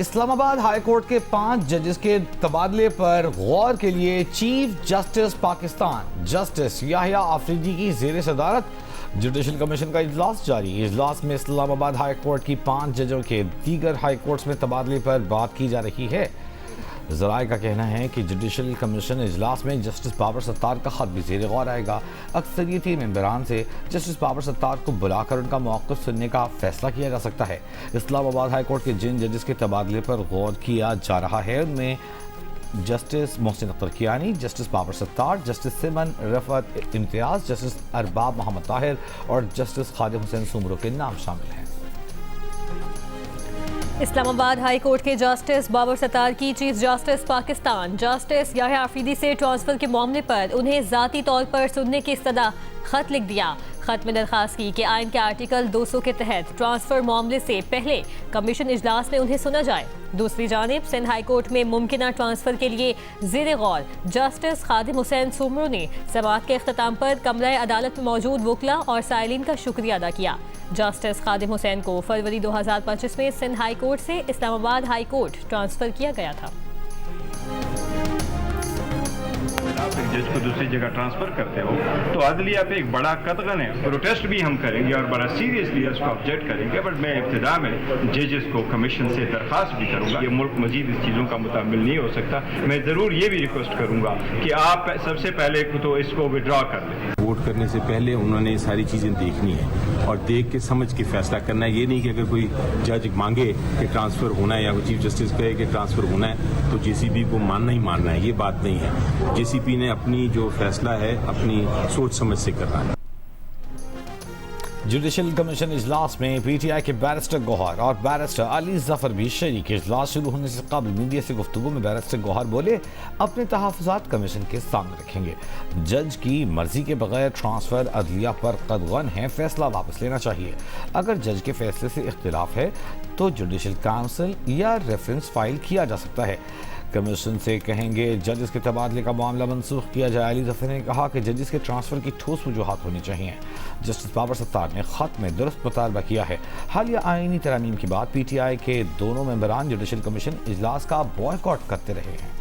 Islamabad high court के 5 जजेस के तबादले पर गौर के लिए chief justice Pakistan justice Yahya Afridi की ज़ेर सदारत जुडिशल कमीशन का इजलास जारी। इजलास में इस्लामाबाद हाई कोर्ट की 5 जजों के दीगर हाई कोर्ट्स में तबादले पर बात की जा रही है। ज़राए का कहना है कि जुडिशल कमीशन इजलास में जस्टिस बाबर सत्तार का खत भी ज़ेर गौर आएगा। अक्सरियती मेंबरान से जस्टिस बाबर सत्तार को बुलाकर उनका मौक़िफ़ सुनने का फैसला किया जा सकता है। इस्लामाबाद हाई कोर्ट के जिन जजेस के तबादले पर गौर किया जा रहा है उनमें justice Mohsin Akhtar Kiyani, justice Babar Sattar, justice Saman Rafat Imtiaz, justice Arbab Mohammad Tahir और जस्टिस खादिम हुसैन सुमरो के नाम शामिल हैं। इस्लामाबाद हाई कोर्ट के जस्टिस बाबर सत्तार की chief justice Pakistan justice Yahya Afridi से ट्रांसफर के मामले पर उन्हें ज़ाती तौर पर सुनने की इस्तदा खत लिख दिया। खत में दरखास्त की कि आइन के आर्टिकल 200 के तहत ट्रांसफर मामले से पहले कमीशन इजलास में उन्हें सुना जाए। दूसरी जानिब सिंध हाई कोर्ट में मुमकिना ट्रांसफर के लिए ज़ेर गौर जस्टिस खादिम हुसैन सुमरो ने समाअत के अख्ताम पर कमरा अदालत में मौजूद वकला और साइलिन का शुक्रिया अदा किया। जस्टिस खादिम हुसैन को फरवरी 2025 में सिंध हाई कोर्ट से इस्लामाबाद हाई कोर्ट ट्रांसफर किया गया था। आप एक जज को दूसरी जगह ट्रांसफर करते हो तो अदलिया पे एक बड़ा कतगन है। प्रोटेस्ट भी हम करेंगे और बड़ा सीरियसली उसको ऑब्जेक्ट करेंगे, बट मैं इब्तिदा में जजेस को कमीशन से दरख्वास्त भी करूंगा। ये मुल्क मजीद इस चीज़ों का मुताबिल नहीं हो सकता। मैं ज़रूर ये भी रिक्वेस्ट करूंगा कि आप सबसे पहले तो इसको विड्रॉ कर लें। वोट करने से पहले उन्होंने सारी चीज़ें देखनी है और देख के समझ के फैसला करना है। ये नहीं कि अगर कोई जज मांगे कि ट्रांसफ़र होना है या कोई चीफ जस्टिस कहे कि ट्रांसफ़र होना है तो जेसीबी को मानना ही मानना है। ये बात नहीं है। जेसीबी ने अपनी जो फैसला है अपनी सोच समझ से करना है। जुडिशल कमीशन इजलास में पीटीआई के बैरिस्टर गौहर और बैरिस्टर अली जफर भी शरीक। इजलास शुरू होने से कबल मीडिया से गुफ्तगू में बैरिस्टर गौहर बोले अपने तहफ़्फ़ुज़ात कमीशन के सामने रखेंगे। जज की मर्जी के बगैर ट्रांसफ़र अदलिया पर कदगन है, फैसला वापस लेना चाहिए। अगर जज के फैसले से इख्तिलाफ है तो जुडिशल काउंसिल या रेफरेंस फाइल किया जा सकता है। कमीशन से कहेंगे जजेस के तबादले का मामला मनसूख किया जाए। अली जफर ने कहा कि जजेस के ट्रांसफ़र की ठोस वजूहात होनी चाहिए। जस्टिस बाबर सत्तार ने ख़त में दुरुस्त मुतालबा किया है। हालिया आइनी तरमीम के बाद पीटीआई के दोनों मेंबरान जुडिशल कमीशन इजलास का बॉयकॉट करते रहे हैं।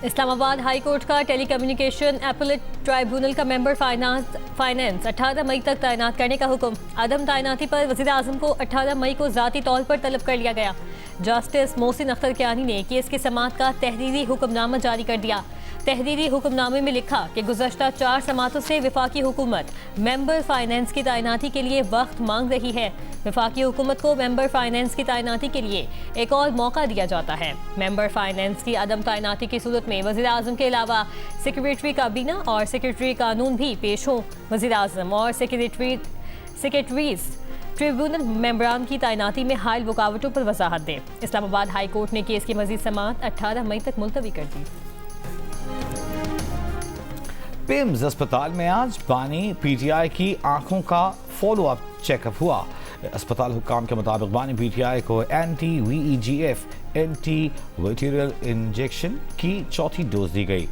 इस्लामाबाद हाई कोर्ट का टेलीकम्युनिकेशन एपलेट ट्राइब्यूनल का मेंबर फाइनेंस 18 मई तक तैनात करने का हुक्म। अदम तैनाती पर वज़ीर आज़म को 18 मई को ज़ाती तौर पर तलब कर लिया गया। जस्टिस मोहसिन अख्तर कियानी ने केस की समाअत का तहरीरी हुक्मनामा जारी कर दिया। तहरीरी हुक्मनामे में लिखा कि गुज़श्ता 4 समातों से वफाकी हुकूमत मेंबर फाइनेंस की तैनाती के लिए वक्त मांग रही है। वफाकी हुकूमत को मेंबर फाइनेंस की तैनाती के लिए एक और मौका दिया जाता है। मेंबर फाइनेंस की अदम तैनाती की सूरत में वज़ीर आज़म के अलावा सेक्रेटरी काबीना और सेक्रेटरी कानून भी पेश हों। वज़ीर आज़म और सेक्रेटरीज ट्रिब्यूनल मेंबरान की तैनाती में हायल रुकावटों पर वजाहत दें। इस्लामाबाद हाई कोर्ट ने केस की मज़ीद समाअत 18 मई तक मुलतवी कर दी। पिम्स अस्पताल में आज बानी पीटीआई की आंखों का फॉलोअप चेकअप हुआ। अस्पताल हुक्काम के मुताबिक बानी पीटीआई को एंटी-VEGF एंटी-वेटेरियल इंजेक्शन की चौथी डोज दी गई।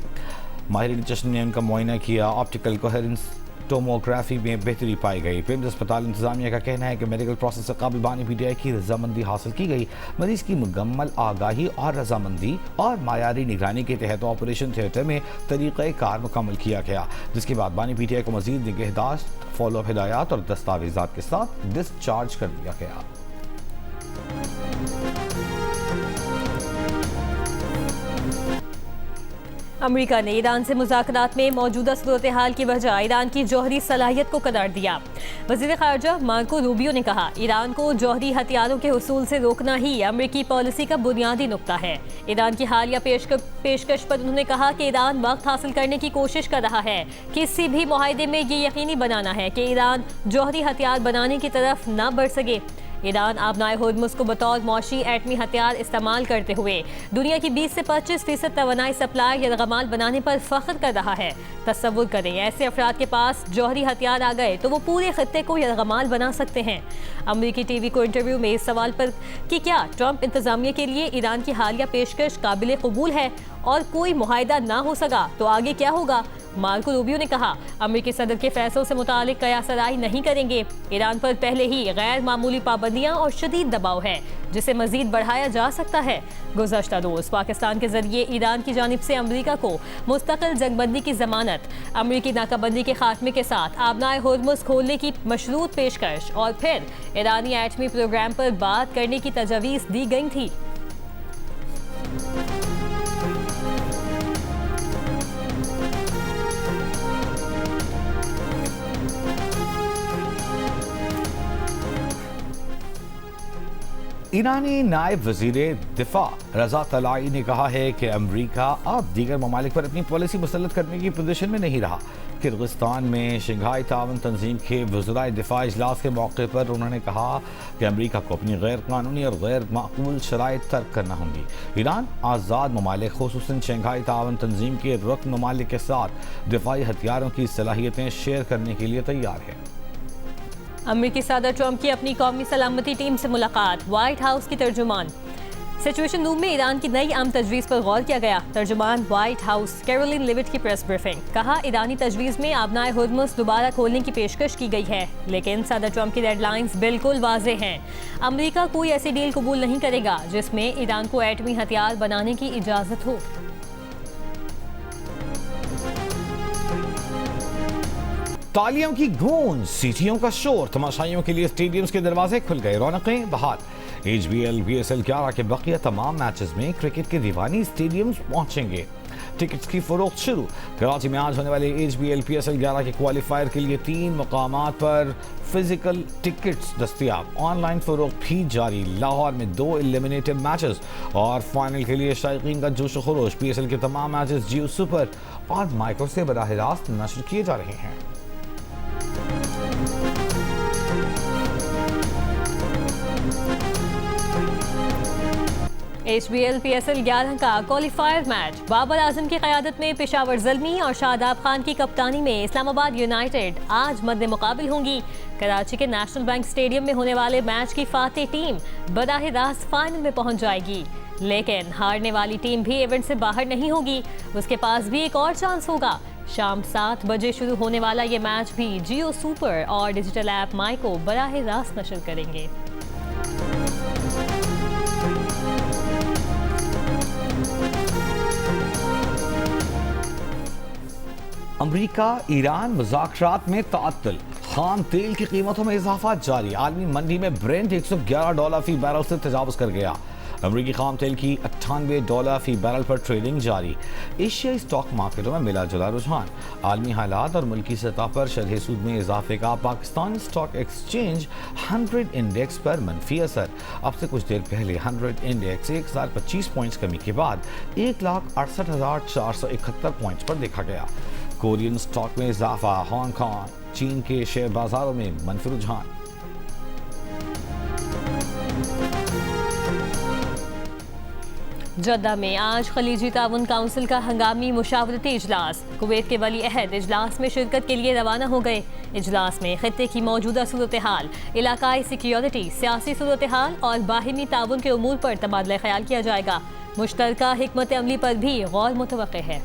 माहिरीन चश्म ने उनका मुआयना किया। ऑप्टिकल कोहेरेंस टोमोग्राफी में बेहतरी पाई गई। पिम्स अस्पताल इंतजामिया का कहना है कि मेडिकल प्रोसेस से कबल बानी पीटीआई की रजामंदी हासिल की गई। मरीज की मुकम्मल आगाही और रजामंदी और मायारी निगरानी के तहत ऑपरेशन थिएटर में तरीक़े कार मुकम्मल किया गया, जिसके बाद बानी पीटीआई को मजीद निगहदाश्त, फॉलोअप हिदायत और दस्तावेजात के साथ डिस्चार्ज कर दिया गया। अमेरिका ने ईरान से मुज़ाकरात में मौजूदा सूरत हाल की वजह ईरान की जौहरी सलाहियत को करार दिया। वज़ीर ख़ारजा मार्को रूबियो ने कहा ईरान को जौहरी हथियारों के हुसूल से रोकना ही अमेरिकी पॉलिसी का बुनियादी नुक्ता है। ईरान की हालिया पेशकश पर उन्होंने कहा कि ईरान वक्त हासिल करने की कोशिश कर रहा है। किसी भी मुआहदे में ये यकीनी बनाना है कि ईरान जौहरी हथियार बनाने की तरफ न बढ़ सके। ईरान आबनाए होर्मुज़ को बतौर मौशी एटमी हथियार इस्तेमाल करते हुए दुनिया की 20 से 25% तवानाई सप्लाई यरगमाल बनाने पर फ़ख्र कर रहा है। तस्वुर करें ऐसे अफराद के पास जौहरी हथियार आ गए तो वो पूरे खत्ते को यरगमाल बना सकते हैं। अमरीकी टीवी को इंटरव्यू में इस सवाल पर कि क्या ट्रंप इंतजामिया के लिए ईरान की हालिया पेशकश काबिल कबूल है और कोई मुआहिदा ना हो सका तो आगे क्या होगा, मार्को रूबियो ने कहा, अमेरिकी सदर के फैसलों से मुतालिक कयासराई नहीं करेंगे। ईरान पर पहले ही गैर मामूली पाबंदियां और शदीद दबाव है, जिसे मजीद बढ़ाया जा सकता है। गुज़श्ता रोज पाकिस्तान के जरिए ईरान की जानिब से अमेरिका को मुस्तकिल जंगबंदी की जमानत, अमेरिकी नाकाबंदी के खात्मे के साथ आबनाए होर्मुज़ खोलने की मशरूत पेशकश और फिर ईरानी एटमी प्रोग्राम पर बात करने की तजवीज़ दी गई थी। ईरानी नायब वजीर दिफा रजा तलाई ने कहा है कि अमरीका अब दीगर ममालिक पर अपनी पॉलिसी मुसल्लत करने की पोजीशन में नहीं रहा। किर्गिस्तान में शंघाई ताउन तंजीम के वज़राए दिफा इजलास के मौके पर उन्होंने कहा कि अमरीका को अपनी गैर कानूनी और गैर माकूल शराइत तर्क करना होंगी। ईरान आज़ाद ममालिक खुसूसन शंघाई ताउन तंजीम के रुकन ममालिक के साथ दिफाई हथियारों की सलाहियतें शेयर करने के लिए तैयार है। अमेरिकी सदर ट्रंप की अपनी कौमी सलामती टीम से मुलाकात, व्हाइट हाउस की तर्जुमान। सिचुएशन रूम में ईरान की नई अहम तजवीज़ पर गौर किया गया। तर्जुमान व्हाइट हाउस कैरोलिन लिविट की प्रेस ब्रीफिंग। कहा, ईरानी तजवीज़ में आबनाए होर्मुज़ दोबारा खोलने की पेशकश की गई है, लेकिन सदर ट्रंप की डेडलाइंस बिल्कुल वाज़ेह हैं। अमेरिका कोई ऐसी डील कबूल नहीं करेगा जिसमें ईरान को एटमी हथियार बनाने की इजाज़त हो। तालियों की गूंज, सीटियों का शोर, तमाशाइयों के लिए स्टेडियम्स के दरवाजे खुल गए, रौनकें बहाल। HBL PSL 11 के बकिया तमाम मैचेस में क्रिकेट के दीवानी स्टेडियम्स पहुंचेंगे। टिकट्स की फरोख्त शुरू। कराची में आज होने वाले HBL PSL 11 के क्वालिफायर के लिए 3 मुकामात पर फिजिकल टिकट्स दस्तयाब। ऑनलाइन फरोख्त भी जारी। लाहौर में 2 एलिमिनेटिव मैचेस और फाइनल के लिए शायकीन का जोश खरोश। PSL के तमाम मैचेस जियो सुपर और माइक्रो से बराह रास्त नशर किए जा रहे हैं। HBL PSL 11 का क्वालिफायर मैच बाबर आजम की क़यादत में पेशावर ज़ल्मी और शादाब खान की कप्तानी में इस्लामाबाद यूनाइटेड आज मद्दे मुकाबिल होंगी। कराची के नेशनल बैंक स्टेडियम में होने वाले मैच की फातेह टीम बराह रास्त फाइनल में पहुंच जाएगी, लेकिन हारने वाली टीम भी इवेंट से बाहर नहीं होगी। उसके पास भी एक और चांस होगा। शाम 7 बजे शुरू होने वाला ये मैच भी जियो सुपर और डिजिटल ऐप माई को बराह रास्त नशर करेंगे। अमरीका ईरान मुज़ाकरात में ताअत्तुल। खाम तेल की कीमतों में इजाफा जारी। आलमी मंडी में ब्रेंट $111 फी बैरल से तजावुज कर गया। अमरीकी खाम तेल की $98 फी बैरल पर ट्रेडिंग जारी। एशियाई स्टॉक मार्केटों में मिला जुला रुझान। आलमी हालात और मुल्की सतह पर शरह सूद में इजाफे का पाकिस्तान स्टॉक एक्सचेंज 100 इंडेक्स पर मनफी असर। अब से कुछ देर पहले 100 इंडेक्स 1025 पॉइंट्स कमी के बाद 1,68,471 पॉइंट्स पर देखा गया। कोरियन स्टॉक में इजाफा। हांगकांग, चीन के शेयर बाजारों में मनफी रुझान। जद्दा में आज खलीजी ताउन काउंसिल का हंगामी मुशावरती इजलास। कुवैत के वली अहद इजलास में शिरकत के लिए रवाना हो गए। इजलास में खित्ते की मौजूदा सूरत हाल, इलाकाई सिक्योरिटी, सियासी सूरत हाल और बाहिमी ताउन के उमूर पर तबादला ख्याल किया जाएगा। मुश्तरका हिकमत अमली पर भी गौर मुतवक्के है।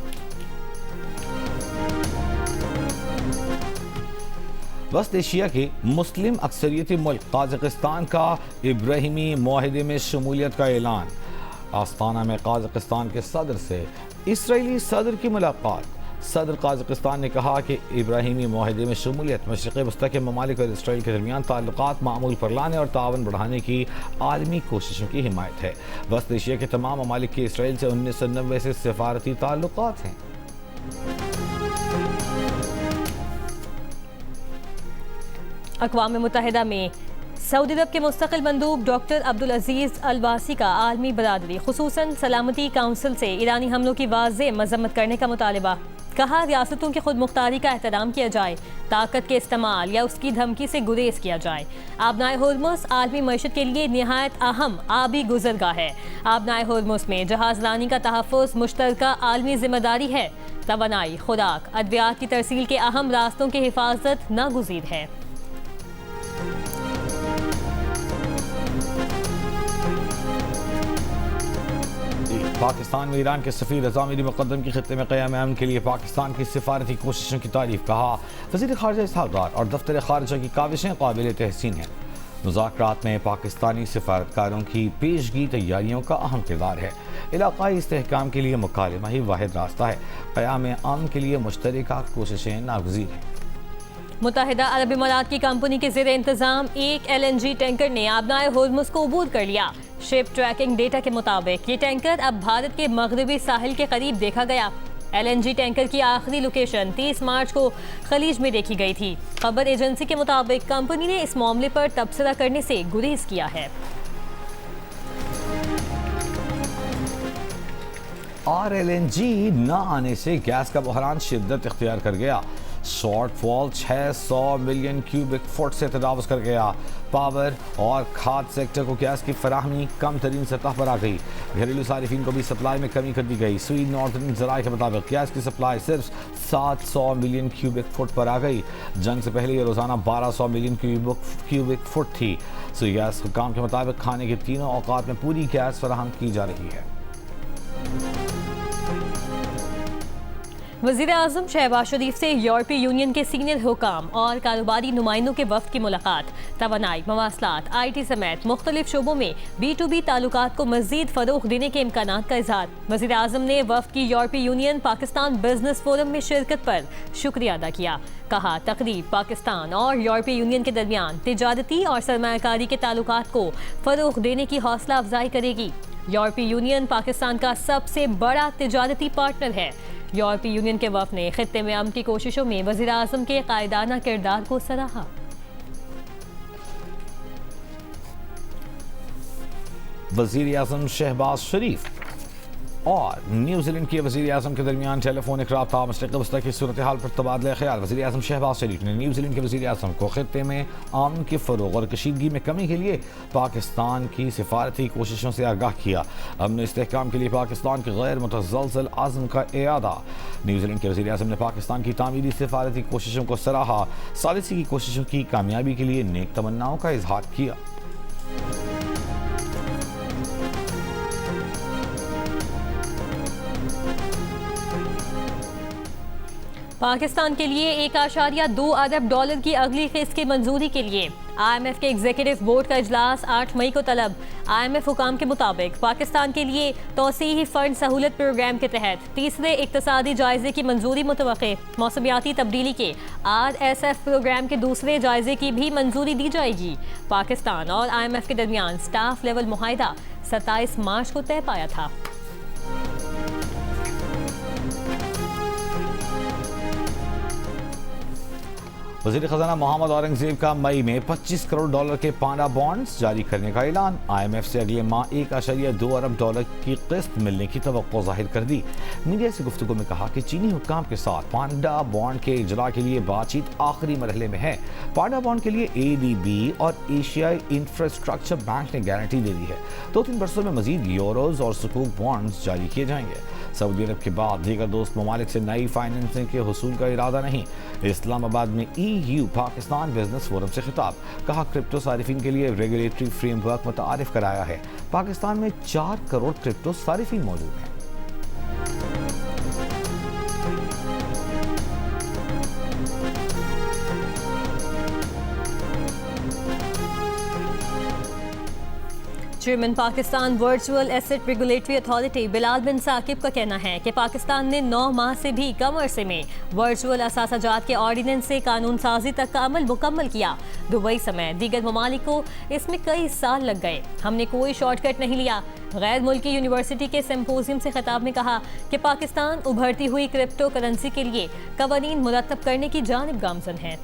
वस्त एशिया के मुस्लिम अक्सरियती मुल्क काज़ाकिस्तान का इब्राहिमी मुआहिदे में शमूलियत का ऐलान। आस्ताना में काज़ाकिस्तान के सदर से इसराइली सदर की मुलाकात। सदर काज़ाकिस्तान ने कहा कि इब्राहिमी मुआहिदे में शमूलियत मशरिक़ वस्ता के ममालिक और इसराइल के दरमियान ताल्लुकात मामूल पर लाने और तावन बढ़ाने की आलमी कोशिशों की हिमायत है। वस्त एशिया के तमाम ममालिक के इसराइल से 1990 से सफारती ताल्लुकात हैं। अक़वाम मुत्तहिदा में सऊदी अरब के मुस्तक़िल मंदूब डॉक्टर अब्दुल अजीज़ अल वासी का आलमी बरादरी खुसूसन सलामती काउंसिल से ईरानी हमलों की वाज़ेह मज़म्मत करने का मुतालिबा। कहा, रियासतों की खुद मुख्तारी का एहतराम किया जाए, ताकत के इस्तेमाल या उसकी धमकी से गुरेज किया जाए। आबनाए होर्मुज़ आलमी मईशत के लिए निहायत अहम आबी गुज़रगाह है। आबनाए होर्मुज़ में जहाज़रानी का तहफ़्फ़ुज़ मुश्तरका आलमी ज़िम्मेदारी है। तवानाई, खुराक, अद्वियात की तरसील के अहम रास्तों की हिफाजत नागुज़ीर है। पाकिस्तान में ईरान के सफ़ीर रज़ा मीरी मुक़द्दम की खित्ते में क़याम अमन के लिए पाकिस्तान की सिफारती कोशिशों की तारीफ़। कहा वज़ीर ख़ारिजा इसहाक़ डार और दफ्तर ख़ारिजा की काविशें काबिल तहसीन हैं। मुज़ाकरात में पाकिस्तानी सिफारतकारों की पेशगी तैयारियों का अहम किरदार है। इलाक़ाई इस्तेहकाम के लिए मुकालमा ही वाहिद रास्ता है। क़याम अमन के लिए मुश्तरका कोशिशें नागज़ीर हैं। मुत्तहिदा अरब इमारात की कंपनी के ज़ेर इंतज़ाम एक LNG टैंकर ने आबनाए होर्मुज़ को अबूर कर लिया। शिप ट्रैकिंग डेटा के मुताबिक ये टैंकर अब भारत के मगरबी साहिल के करीब देखा गया। LNG टैंकर की आखिरी लोकेशन 30 मार्च को खलीज में देखी गई थी। खबर एजेंसी के मुताबिक कंपनी ने इस मामले पर तबसरा करने से गुरेज किया है। RLNG न आने से गैस का बहरान शिद्दत इख्तियार कर गया। शॉर्टफॉल 600 मिलियन क्यूबिक फुट से तजावुज़ कर गया। पावर और खाद्य सेक्टर को गैस की फराहमी कम तरीन सतह पर आ गई। घरेलू सारिफिन को भी सप्लाई में कमी कर दी गई। स्वीड नॉर्दर्न ज़राए के मुताबिक गैस की सप्लाई सिर्फ 700 मिलियन क्यूबिक फुट पर आ गई। जंग से पहले ये रोज़ाना 1200 मिलियन क्यूबिक फुट थी। स्वीड गैस हुक्काम के मुताबिक खाने के तीनों औकात में पूरी गैस फराहम की जा रही है। वज़ीर आज़म शहबाज शरीफ से यूरोपीय यूनियन के सीनियर हुकाम और कारोबारी नुमाइंदों के वफ़द की मुलाकात। तवानाई, मवासलात, IT समेत मुख्तलिफ शोबों में B2B ताल्लुकात को मज़ीद फ़रोग़ देने के इम्कानात का इज़हार। वज़ीर आज़म ने वफ़द की यूरोपीय यूनियन पाकिस्तान बिजनेस फोरम में शिरकत पर शुक्रिया अदा किया। कहा तकरीब पाकिस्तान और यूरोपीय यूनियन के दरमियान तिजारती और सरमायाकारी के ताल्लुकात को फ़रोग़ देने की हौसला अफजाई करेगी। यूरोपीय यूनियन पाकिस्तान का सबसे बड़ा तिजारती पार्टनर है। यूरोपीय यूनियन के वफ़द ने खित्ते में अमन की कोशिशों में वज़ीर आज़म के कायदाना किरदार को सराहा। वज़ीर आज़म शहबाज शरीफ और न्यूजीलैंड के वज़ीर आज़म के दरमियान टेलीफोनिक रब्ता मशरिक़ वस्ता की सूरत हाल पर तबादला ख्याल। वज़ीर आज़म शहबाज शरीफ ने न्यूजीलैंड के वज़ीर आज़म को खित्ते में अमन के फ़रोग़ और कशीदगी में कमी के लिए पाकिस्तान की सिफारती कोशिशों से आगाह किया। अमन इस्तेहकाम के लिए पाकिस्तान के गैर मुतज़लज़ल आज़म का इरादा। न्यूजीलैंड के वज़ीर आज़म ने पाकिस्तान की तामीरी सिफारती कोशिशों को सराहा। सालिसी की कोशिशों की कामयाबी के लिए नेक तमन्नाओं का इजहार किया। पाकिस्तान के लिए $1.2 अरब की अगली किस्त की मंजूरी के लिए IMF के एग्जीक्यूटिव बोर्ड का इजलास 8 मई को तलब। IMF हुकाम के मुताबिक पाकिस्तान के लिए तौसीही फंड सहूलत प्रोग्राम के तहत तीसरे इक्तसादी जायजे की मंजूरी मुतवक्के। मौसमियाती तब्दीली के RSF प्रोग्राम के दूसरे जायजे की भी मंजूरी दी जाएगी। पाकिस्तान और IMF के दरमियान स्टाफ लेवल मुआहिदा 27 मार्च को तय पाया था। वज़ीर ख़ज़ाना मोहम्मद औरंगज़ेब का मई में $25 करोड़ के पांडा बॉन्ड्स जारी करने का ऐलान। IMF से अगले माह $1.2 अरब की किस्त मिलने की तवक्को जाहिर कर दी। मीडिया से गुफ्तगू में कहा कि चीनी हुक्काम के साथ पांडा बॉन्ड के इजरा के लिए बातचीत आखिरी मरहले में है। पांडा बॉन्ड के लिए ADB और एशियाई इंफ्रास्ट्रक्चर बैंक ने गारंटी दे दी है। 2-3 बरसों में मजीद यूरोज और सुकूक बॉन्ड्स जारी किए जाएंगे। सऊदी अरब के बाद दीगर दोस्त ममालिक से नई फाइनेंसिंग के हुसूल का इरादा नहीं। इस्लामाबाद में EU पाकिस्तान बिजनेस फोरम से खिताब। कहा क्रिप्टो सारिफिन के लिए रेगुलेटरी फ्रेमवर्क मुतारिफ कराया है। पाकिस्तान में 4 करोड़ क्रिप्टो सारिफिन मौजूद हैं। Chairman Pakistan virtual asset regulatory authority Bilal bin Saqib का कहना है कि पाकिस्तान ने 9 माह से भी कम अरसे में वर्चुअल असासाजात के ऑर्डिनेंस से कानून साजी तक का अमल मुकम्मल किया। दुबई समेत दीगर ममालिक को इसमें कई साल लग गए। हमने कोई शॉर्टकट नहीं लिया। गैर मुल्की यूनिवर्सिटी के सिम्पोजियम से खिताब में कहा कि पाकिस्तान उभरती हुई क्रिप्टो करेंसी के लिए कवानीन मुरतब करने की जानिब गामजन है।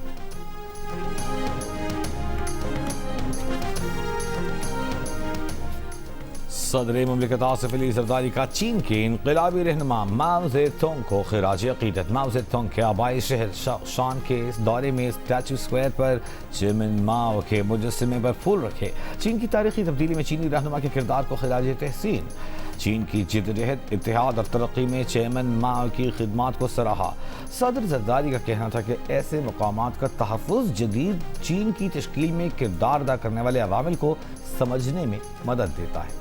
सदर मुमलिकत आसिफ अली ज़रदारी का चीन के इनकलाबी रहनुमा माओ ज़ेडुंग को खिराज अक़ीदत। माओ ज़ेडुंग के आबाई शहर शान के दौरे में स्टैचू स्क्वायर पर चेयरमैन माओ के मुजस्समे पर फूल रखे। चीन की तारीखी तब्दीली में चीनी रहनुमा के किरदार को खिराज तहसीन। चीन की जिद्दोजहद, इत्तेहाद और तरक्की में चेयरमैन माओ की खिदमात को सराहा। सदर ज़रदारी का कहना था कि ऐसे मकामात का तहफ़्फ़ुज़ जदीद चीन की तश्कील में किरदार अदा करने वाले अवामिल को समझने में मदद देता है।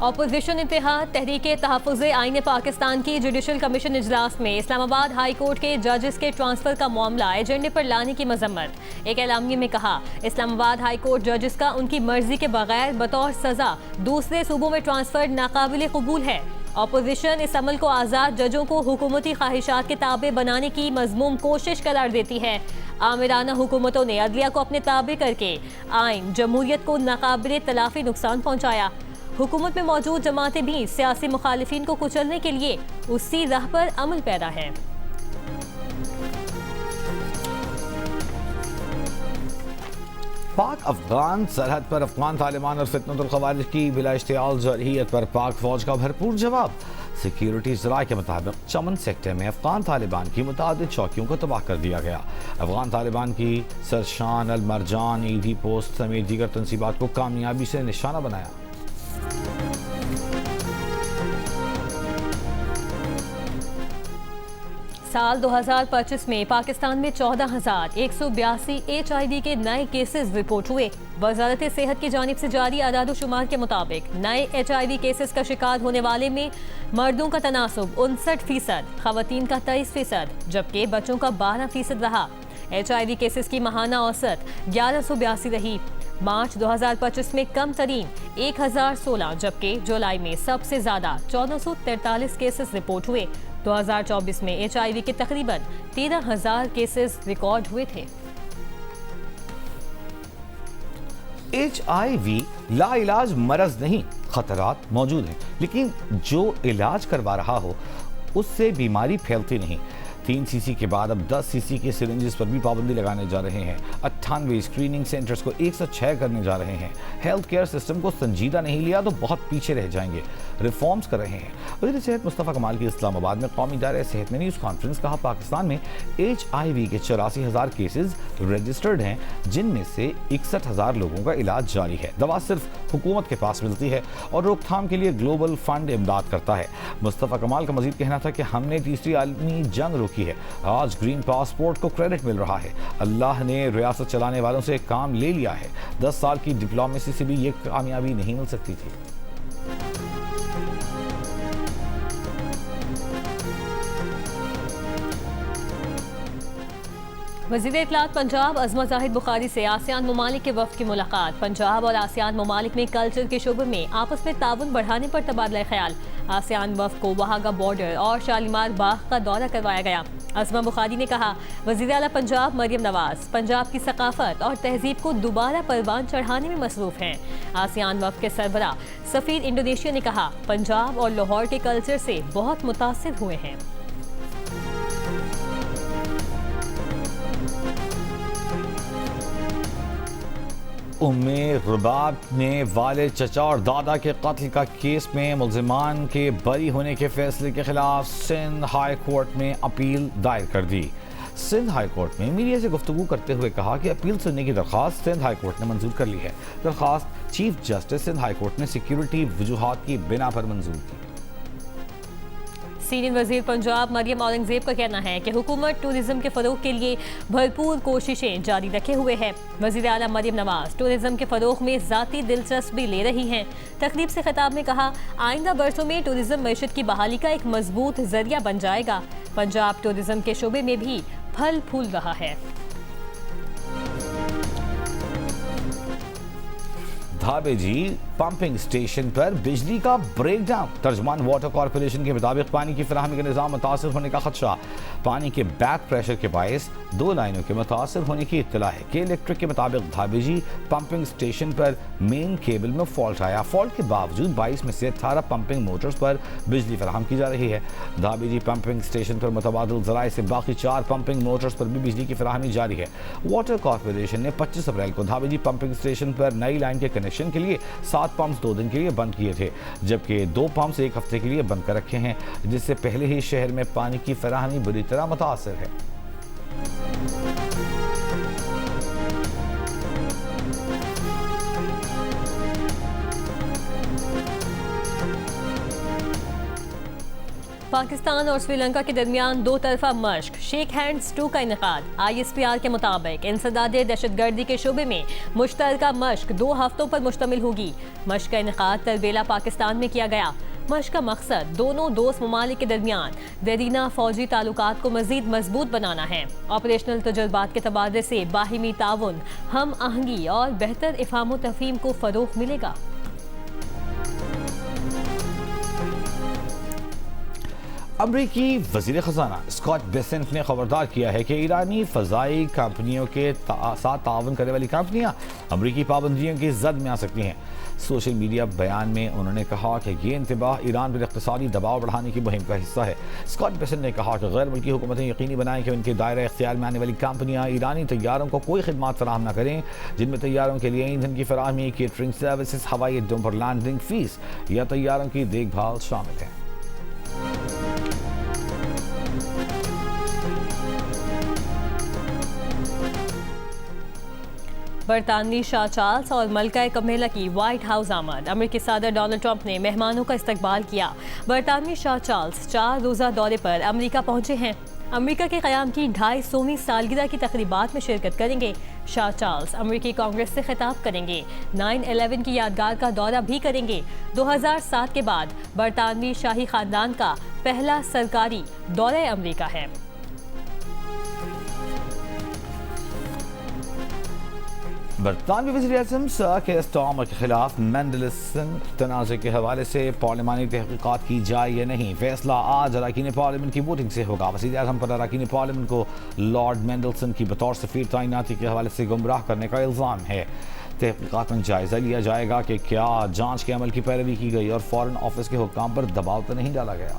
ऑपोजिशन इत्तेहाद तहरीक तहफ़्फ़ुज़ आईन पाकिस्तान की जुडिशल कमीशन इजलास में इस्लामाबाद हाई कोर्ट के जजेस के ट्रांसफर का मामला एजेंडे पर लाने की मजम्मत। एक एलामिया में कहा, इस्लामाबाद हाई कोर्ट जजेस का उनकी मर्जी के बगैर बतौर सजा दूसरे सूबों में ट्रांसफर नाकाबिल कबूल है। ऑपोजिशन इस अमल को आज़ाद जजों को हुकूमती ख्वाहिशात के ताबे बनाने की मज़मूम कोशिश करार देती है। आमिराना हुकूमतों ने अदलिया को अपने ताबे करके आइन जमहूरियत को नाकाबिल तलाफी नुकसान पहुँचाया। हुकूमत में मौजूद जमातें भी सियासी मुखालिफिन को कुचलने के लिए उसी राह पर अमल पैदा है। पाक अफगान सरहद पर अफगान तालिबान और फितनतुल खवारिज की बिला इश्तियाल जरहियत पर पाक फौज का भरपूर जवाब। सिक्योरिटी ज़राए के मुताबिक चमन सेक्टर में अफगान तालिबान की मुतादिद चौकियों को तबाह कर दिया गया। अफगान तालिबान की सरशान अल मरजान ईदी पोस्ट समेत दीगर तंसीबात को कामयाबी से निशाना बनाया। साल 2025 में पाकिस्तान में 14,182 HIV के नए केसेस रिपोर्ट हुए। वजारत सेहत की जानिब से जारी आदाद-ओ-शुमार के मुताबिक नए HIV केसेस का शिकार होने वाले में मर्दों का तनासुब 59%, खवातीन का 23%, जबकि बच्चों का 12% रहा। HIV केसेस की माहाना औसत 1182 रही। मार्च 2025 में कम तरीन 1016, जबकि जुलाई में सबसे ज्यादा 1443 केसेस रिपोर्ट हुए। 2024 में HIV के तकरीबन 13,000 केसेस रिकॉर्ड हुए थे। HIV लाइलाज मरज नहीं, खतरात मौजूद हैं, लेकिन जो इलाज करवा रहा हो उससे बीमारी फैलती नहीं। 3 सीसी के बाद अब 10 सीसी के सिरिंजेस पर भी पाबंदी लगाने जा रहे हैं। 98 स्क्रीनिंग सेंटर्स को 106 करने जा रहे हैं। हेल्थ केयर सिस्टम को संजीदा नहीं लिया तो बहुत पीछे रह जाएंगे। रिफॉर्म्स कर रहे हैं। वज़ीर सेहत मुस्तफ़ा कमाल की इस्लामाबाद में कौमी इदारे सेहत में न्यूज़ कॉन्फ्रेंस। कहा, पाकिस्तान में HIV के 84,000 केसेज रजिस्टर्ड हैं, जिनमें से 61,000 लोगों का इलाज जारी है। दवा सिर्फ हुकूमत के पास मिलती है और रोकथाम के लिए ग्लोबल फंड इमदाद करता है। मुस्तफ़ा कमाल का मजीद कहना था कि हमने तीसरी आलमी जंग रोकी है। आज ग्रीन पासपोर्ट को क्रेडिट मिल रहा है। अल्लाह ने रियासत चलाने वालों से काम ले लिया है। 10 साल की डिप्लोमेसी से भी ये कामयाबी नहीं मिल सकती थी। वज़ीर इत्तलात पंजाब अज़मा ज़ाहिद बुखारी से आसियान ममालिक के वफ़द की मुलाकात। पंजाब और आसियान ममालिक में कल्चर के शोबे में आपस में ताउन बढ़ाने पर तबादला ख्याल। आसियान वफ़द को वहागा बॉर्डर और शालीमार बाग का दौरा करवाया गया। अज़मा बुखारी ने कहा, वज़ीर आला पंजाब मरियम नवाज पंजाब की सकाफत और तहजीब को दोबारा परवान चढ़ाने में मसरूफ़ हैं। आसियान वफ़द के सरबरा सफ़ीर इंडोनेशिया ने कहा, पंजाब और लाहौर के कल्चर से बहुत मुतासिर हुए हैं। उम्मे रुबाब ने वालिद, चचा और दादा के कत्ल का केस में मुल्जिमान के बरी होने के फैसले के खिलाफ सिंध हाई कोर्ट में अपील दायर कर दी। सिंध हाई कोर्ट में मीडिया से गुफ्तगू करते हुए कहा कि अपील सुनने की दरख्वास्त सिंध हाई कोर्ट ने मंजूर कर ली है। दरख्वास्त chief justice Sindh high court ने सिक्योरिटी वजूहात की बिना पर मंजूर की। सीनियर वजीर पंजाब मरियम औरंगजेब का कहना है कि हुकूमत टूरिज्म के फरोग के लिए भरपूर कोशिशें जारी रखे हुए है। वजीर आला मरियम नवाज टूरिज्म के फरोग में ज़ाती दिलचस्पी ले रही हैं। तकरीब से खिताब में कहा, आइंदा बरसों में टूरिज्म मैशत की बहाली का एक मजबूत जरिया बन जाएगा। पंजाब टूरिज्म के शोबे में भी फल फूल रहा है। धाबेजी पंपिंग स्टेशन पर बिजली का ब्रेकडाउन। तर्जमान वाटर कॉर्पोरेशन के मुताबिक पानी की फराहमी का निज़ाम मुतासर होने का खदशा। पानी के बैक प्रेशर के बायस 2 लाइनों के मुतासर होने की इत्तला है। के इलेक्ट्रिक के मुताबिक धाबेजी पंपिंग स्टेशन पर मेन केबल में फॉल्ट आया। फॉल्ट के बावजूद 22 में से 18 पंपिंग मोटर्स पर बिजली फराहम की जा रही है। धाबेजी पंपिंग स्टेशन पर मुतबादिल ज़राए से बाकी 4 पंपिंग मोटर्स पर भी बिजली की फराहमी जारी है। वाटर कॉर्पोरेशन ने 25 अप्रैल को धाबेजी पंपिंग स्टेशन पर नई लाइन के कनेक्शन के लिए 7 पंप्स 2 दिन के लिए बंद किए थे, जबकि 2 पंप्स 1 हफ्ते के लिए बंद कर रखे हैं, जिससे पहले ही शहर में पानी की फराहमी बुरी तरह मुतासर है। पाकिस्तान और श्रीलंका के दरमियान दो तरफा मश्क शेक हैंड्स 2 का इनेकाद। ISPR के मुताबिक इंसदादे दहशतगर्दी के शोबे में मुश्तरका मश्क 2 हफ्तों पर मुश्तमिल होगी। मश्क का इनेकाद तरबेला पाकिस्तान में किया गया। मश्क का मकसद दोनों दोस्त ममालिक के दरमियान देरीना फौजी ताल्लुकात को मजीद मजबूत बनाना है। ऑपरेशनल तजुर्बात के तबादले से बाहिमी ताउन, हम आहंगी और बेहतर इफ़हाम तफहीम को फरोग मिलेगा। अमरीकी वज़ीर ख़ज़ाना स्कॉट बेसेंट ने खबरदार किया है कि ईरानी फ़ज़ाई कंपनियों के साथ ताउन करने वाली कंपनियां अमरीकी पाबंदियों की जद में आ सकती हैं। सोशल मीडिया बयान में उन्होंने कहा कि ये इंतबाह ईरान पर इक़्तिसादी दबाव बढ़ाने की मुहिम का हिस्सा है। स्कॉट बेसेंट ने कहा कि गैर मुल्की हुकूमतें यकीनी बनाएं कि उनके दायरे इख्तियार में आने वाली कंपनियां ईरानी तैयारों को कोई खिदमात फराहम न करें, जिनमें तैयारों के लिए ईंधन की फराहमी, केटरिंग सर्विसेज, हवाई अड्डों पर लैंडिंग फीस या तैयारों की देखभाल शामिल है। बरतानवी शाह चार्ल्स और मलका कमेला की व्हाइट हाउस आमद। अमेरिकी सदर डोनाल्ड ट्रंप ने मेहमानों का इस्तकबाल किया। बरतानवी शाह चार्ल्स 4 रोज़ा दौरे पर अमेरिका पहुंचे हैं। अमेरिका के क़याम की 250वीं सालगिरह की तकरीबात में शिरकत करेंगे। शाह चार्ल्स अमेरिकी कांग्रेस से खिताब करेंगे। 9/11 की यादगार का दौरा भी करेंगे। 2007 के बाद बरतानवी शाही खानदान का पहला सरकारी दौरा अमेरिका है। बरतानवी वज़ीर-ए-आज़म सर केयर स्टारमर के खिलाफ मेंडलसन तनाज़े के हवाले से पार्लिमानी तहक़ीक़ात की जाए या नहीं, फैसला आज अरकान पार्लियामेंट की वोटिंग से होगा। वज़ीर-ए-आज़म पर अरकान पार्लियामेंट को लॉर्ड मेंडलसन की बतौर सफ़ीर तैनाती के हवाले से गुमराह करने का इल्ज़ाम है। तहक़ीक़ात में जायज़ा लिया जाएगा कि क्या जाँच के अमल की पैरवी की गई और फ़ॉरेन ऑफिस के हुक्काम पर दबाव तो नहीं डाला गया।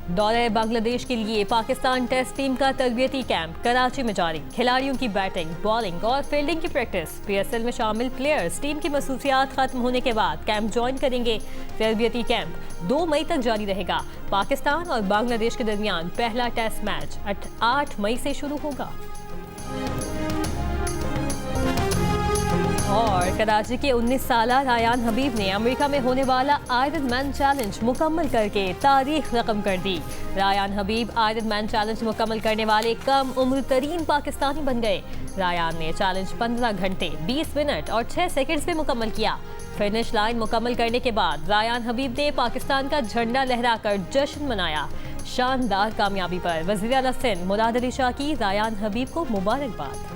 दौरे बांग्लादेश के लिए पाकिस्तान टेस्ट टीम का तरबियती कैंप कराची में जारी। खिलाड़ियों की बैटिंग, बॉलिंग और फील्डिंग की प्रैक्टिस। PSL में शामिल प्लेयर्स टीम की मसरूफियात खत्म होने के बाद कैंप ज्वाइन करेंगे। तरबियती कैंप 2 मई तक जारी रहेगा। पाकिस्तान और बांग्लादेश के दरमियान पहला टेस्ट मैच 8 मई से शुरू होगा। और कराची के 19 साला रायान हबीब ने अमेरिका में होने वाला आयरन मैन चैलेंज मुकम्मल करके तारीख रकम कर दी। रायान हबीब आयरन मैन चैलेंज मुकम्मल करने वाले कम उम्र तरीन पाकिस्तानी बन गए। रायान ने चैलेंज 15 घंटे 20 मिनट और 6 सेकंड्स में मुकम्मल किया। फिनिश लाइन मुकम्मल करने के बाद रायान हबीब ने पाकिस्तान का झंडा लहराकर जश्न मनाया। शानदार कामयाबी पर वज़ीर आला सिंध मुराद अली शाह की रायान हबीब को मुबारकबाद।